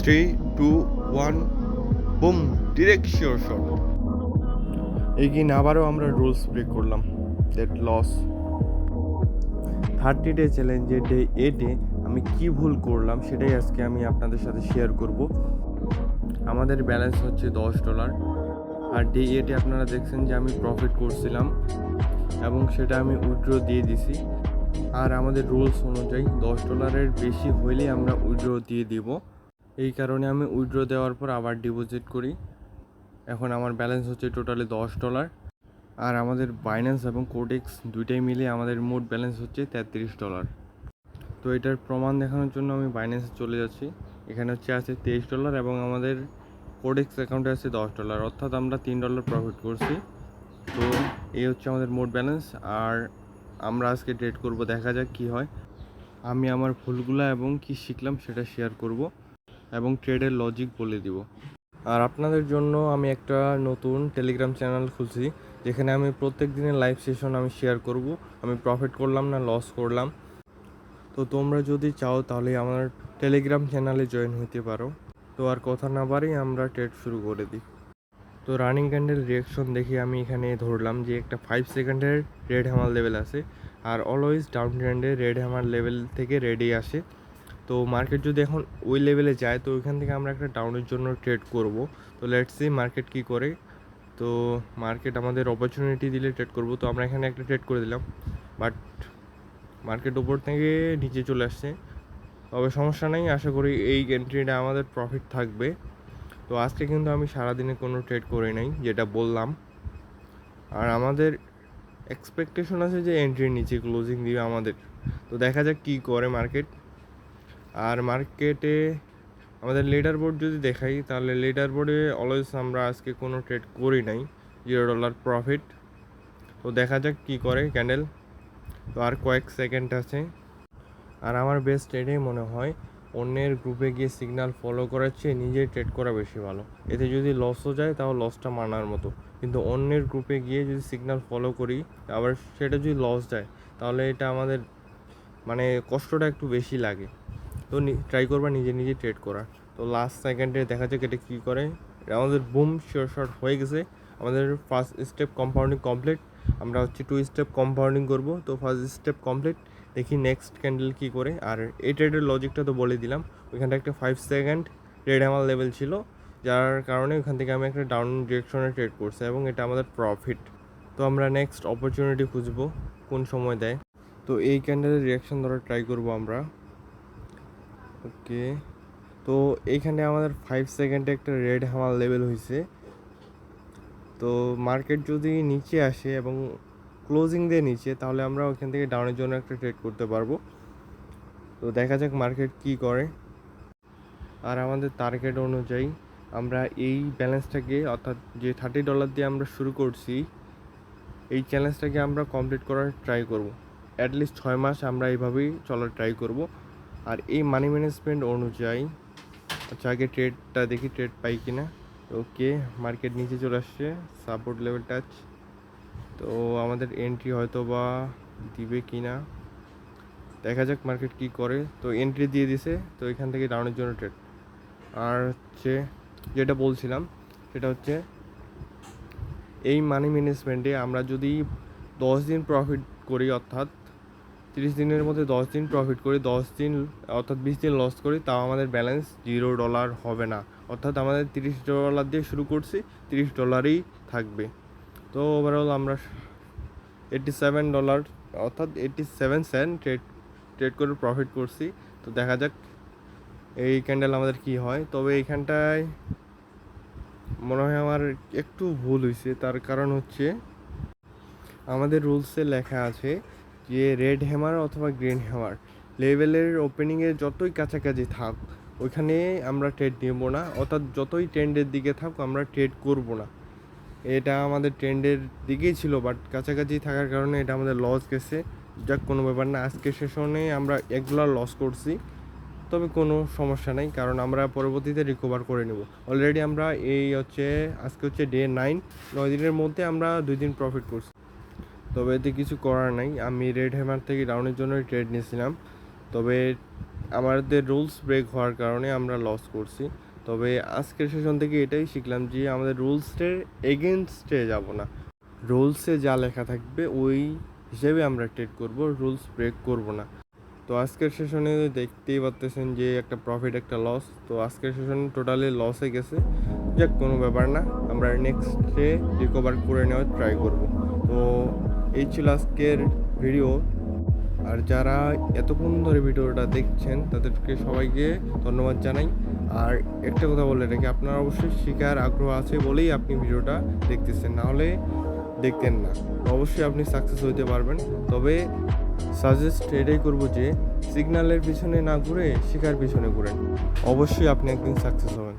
3, 2, 1, broom, direct sure shot. এগিন আবারও আমরা rules break করলাম, দ্যাট লস। 30 ডে চ্যালেঞ্জের ডে 8-এ আমি কি ভুল করলাম সেটাই আজকে আমি আপনাদের সাথে শেয়ার করব। আমাদের ব্যালেন্স হচ্ছে $10, আর ডে 8-এ আপনারা দেখছেন যে আমি প্রফিট করছিলাম এবং সেটা আমি উইথড্র দিয়ে দিছি। আর আমাদের রুলস অনুযায়ী $10-এর বেশি হইলে আমরা উইথড্র দিয়ে দিব। এই কারণে আমি উইথড্র দেওয়ার পর আবার ডিপোজিট করি। এখন আমার ব্যালেন্স হচ্ছে টোটালি $10, আর আমাদের বাইন্যান্স এবং কোডেক্স দুইটাই মিলে আমাদের মোট ব্যালেন্স হচ্ছে $33। তো এটার প্রমাণ দেখানোর জন্য আমি বাইন্যান্সে চলে যাচ্ছি। এখানে আছে $23 এবং আমাদের কোডেক্স অ্যাকাউন্টে আছে $10, অর্থাৎ আমরা $3 প্রফিট করছি। তো এই হচ্ছে আমাদের মোট ব্যালেন্স, আর আমরা আজকে ট্রেড করব, দেখা যাক কি হয়। আমি আমার ভুলগুলো এবং কি শিখলাম সেটা শেয়ার করব এবং ট্রেডের লজিক বলে দিব। আর আপনাদের জন্য আমি একটা নতুন টেলিগ্রাম চ্যানেল খুলছি, যেখানে আমি প্রত্যেক দিনের লাইভ সেশন আমি শেয়ার করব, আমি প্রফিট করলাম না লস করলাম। তো তোমরা যদি চাও তাহলে আমার টেলিগ্রাম চ্যানেলে জয়েন হতে পারো। তো আর কথা না বাড়ি আমরা ট্রেড শুরু করে দিই। তো রানিং ক্যান্ডেল রিয়াকশন দেখে আমি এখানে ধরলাম যে একটা 5 সেকেন্ডের রেড হ্যামার লেভেল আছে, আর অলওয়েজ ডাউন ট্রেন্ডে রেড হ্যামার লেভেল থেকে রেডি আসে। তো মার্কেট যদি এখন ওই লেভেলে যায় তো ওইখান থেকে আমরা একটা ডাউনের জন্য ট্রেড করব। তো লেটস সি মার্কেট কি করে। তো মার্কেট আমাদের অপরচুনিটি দিলে ট্রেড করব। তো আমরা এখানে একটা ট্রেড করে দিলাম, বাট মার্কেট উপর থেকে নিচে চলে আসছে। তবে সমস্যা নেই, আশা করি এই এন্ট্রিটা আমাদের প্রফিট থাকবে। তো আজকে কিন্তু আমি সারাদিনে কোনো ট্রেড করি নাই, যেটা বললাম। আর আমাদের এক্সপেকটেশন আছে যে এন্ট্রির নিচে ক্লোজিং দিবে আমাদের। তো দেখা যাক কী করে মার্কেট। আর মার্কেটে আমাদের লিডার বোর্ড যদি দেখাই, তাহলে লিডার বোর্ডে অলওয়েজ আমরা আজকে কোনো ট্রেড করি নাই, $0 প্রফিট। তো দেখা যাক কী করে ক্যান্ডেল। তো আর কয়েক সেকেন্ড আছে। আর আমার বেস্ট এটাই মনে হয়, অন্যের গ্রুপে গিয়ে সিগন্যাল ফলো করার চেয়ে নিজে ট্রেড করা বেশি ভালো। এতে যদি লসও যায় তাও লসটা মানার মতো, কিন্তু অন্যের গ্রুপে গিয়ে যদি সিগন্যাল ফলো করি আবার সেটা যদি লস যায় তাহলে এটা আমাদের মানে কষ্টটা একটু বেশি লাগে। তো ট্রাই করবা নিজে নিজে ট্রেড করা। তো লাস্ট সেকেন্ডে দেখা যাক এটা কী করে। আমাদের বুম শিওর শট হয়ে গেছে। আমাদের ফার্স্ট স্টেপ কম্পাউন্ডিং কমপ্লিট। আমরা হচ্ছে 2 স্টেপ কম্পাউন্ডিং করব। তো ফার্স্ট স্টেপ কমপ্লিট, দেখি নেক্সট ক্যান্ডেল কী করে। আর এই ট্রেডের লজিকটা তো বলে দিলাম। ওইখানটা একটা 5 সেকেন্ড রেড হ্যামার লেভেল ছিল, যার কারণে ওইখান থেকে আমি একটা ডাউন ডিরেকশনে ট্রেড করছি এবং এটা আমাদের প্রফিট। তো আমরা নেক্সট অপরচুনিটি খুঁজবো কোন সময় দেয়। তো এই ক্যান্ডেলের রিয়াকশন ধরা ট্রাই করব আমরা। ওকে, তো এইখানে আমাদের 5 সেকেন্ডে একটা রেড হ্যামার লেভেল হয়েছে। তো মার্কেট যদি নিচে আসে এবং ক্লোজিং দিয়ে নিচে, তাহলে আমরা ওইখান থেকে ডাউনের জন্য একটা ট্রেড করতে পারবো। তো দেখা যাক মার্কেট কি করে। আর আমাদের টার্গেট অনুযায়ী আমরা এই ব্যালেন্সটাকে, অর্থাৎ যে $30 দিয়ে আমরা শুরু করছি, এই চ্যালেঞ্জটাকে আমরা কমপ্লিট করার ট্রাই করব। অ্যাটলিস্ট 6 মাস আমরা এইভাবেই চলার ট্রাই করব। আর এই মানি ম্যানেজমেন্ট অনুযায়ী, আচ্ছা আগে ট্রেডটা দেখি, ট্রেড পাই কিনা। ওকে, মার্কেট নিচে চলে আসছে, সাপোর্ট লেভেল টাচ। তো আমাদের এন্ট্রি হয়তো বা দিবে কিনা, দেখা যাক মার্কেট কি করে। তো এন্ট্রি দিয়ে দিছে, তো এখান থেকে ডাউনের জন্য ট্রেড। আর হচ্ছে যেটা বলছিলাম সেটা হচ্ছে এই মানি ম্যানেজমেন্টে আমরা যদি 10 দিন প্রফিট করি, অর্থাৎ 30 দিনের মধ্যে 10 দিন প্রফিট করি, 10 দিন অর্থাৎ 20 দিন লস করি, তাও আমাদের ব্যালেন্স $0 হবে না। অর্থাৎ আমাদের $30 দিয়ে শুরু করছি, $30ই থাকবে। তো ওভারঅল আমরা $87 অর্থাৎ 87 সেন্ট ট্রেড করে প্রফিট করছি। তো দেখা যাক এই ক্যান্ডেল আমাদের কি হয়। তবে এইখানটায় মনে হয় আমার একটু ভুল হয়েছে, তার কারণ হচ্ছে আমাদের রুলসে লেখা আছে যে রেড হ্যামার অথবা গ্রিন হ্যামার লেভেলের ওপেনিংয়ে যতই কাছাকাছি থাক ওইখানে আমরা ট্রেড নেব না, অর্থাৎ যতই ট্রেন্ডের দিকে থাক আমরা ট্রেড করব না। এটা আমাদের ট্রেন্ডের দিকেই ছিল, বাট কাছাকাছি থাকার কারণে এটা আমাদের লস গেছে। যাক, কোনো ব্যাপার না, আজকের সেশনে আমরা $1 লস করছি, তবে কোনো সমস্যা নেই, কারণ আমরা পরবর্তীতে রিকভার করে নেব। অলরেডি আমরা এই হচ্ছে আজকে হচ্ছে ডে 9, 9 দিনের মধ্যে আমরা 2 দিন প্রফিট করছি। তবে এতে কিছু করার নাই, আমি রেড হ্যামার থেকে ডাউনের জন্য ট্রেড নিয়েছিলাম। তবে আমাদের রুলস ব্রেক হওয়ার কারণে আমরা লস করছি। তবে আজকের সেশন থেকে এটাই শিখলাম যে আমাদের রুলসের এগেনস্টে যাব না, রুলসে যা লেখা থাকবে ওই হিসেবে আমরা ট্রেড করব, রুলস ব্রেক করব না। তো আজকের সেশনে দেখতেই পাচ্তেছেন যে একটা প্রফিট একটা লস। তো আজকের সেশন টোটালি লসে গেছে, যাক কোনো ব্যাপার না, আমরা নেক্সটে রিকভার করে নেওয়ার ট্রাই করব। তো এই ছিল আজকের ভিডিও। আর যারা এতক্ষণ ধরে ভিডিওটা দেখছেন তাদেরকে সবাইকে ধন্যবাদ জানাই। আর একটা কথা বলে রাখি, আপনার অবশ্যই শেখার আগ্রহ আছে বলেই আপনি ভিডিওটা দেখতেছেন, নাহলে দেখতেন না। তো অবশ্যই আপনি সাকসেস হতে পারবেন। তবে সাজেস্ট এটাই করবো যে সিগন্যালের পিছনে না ঘুরে শেখার পিছনে ঘুরেন, অবশ্যই আপনি একদিন সাকসেস হবেন।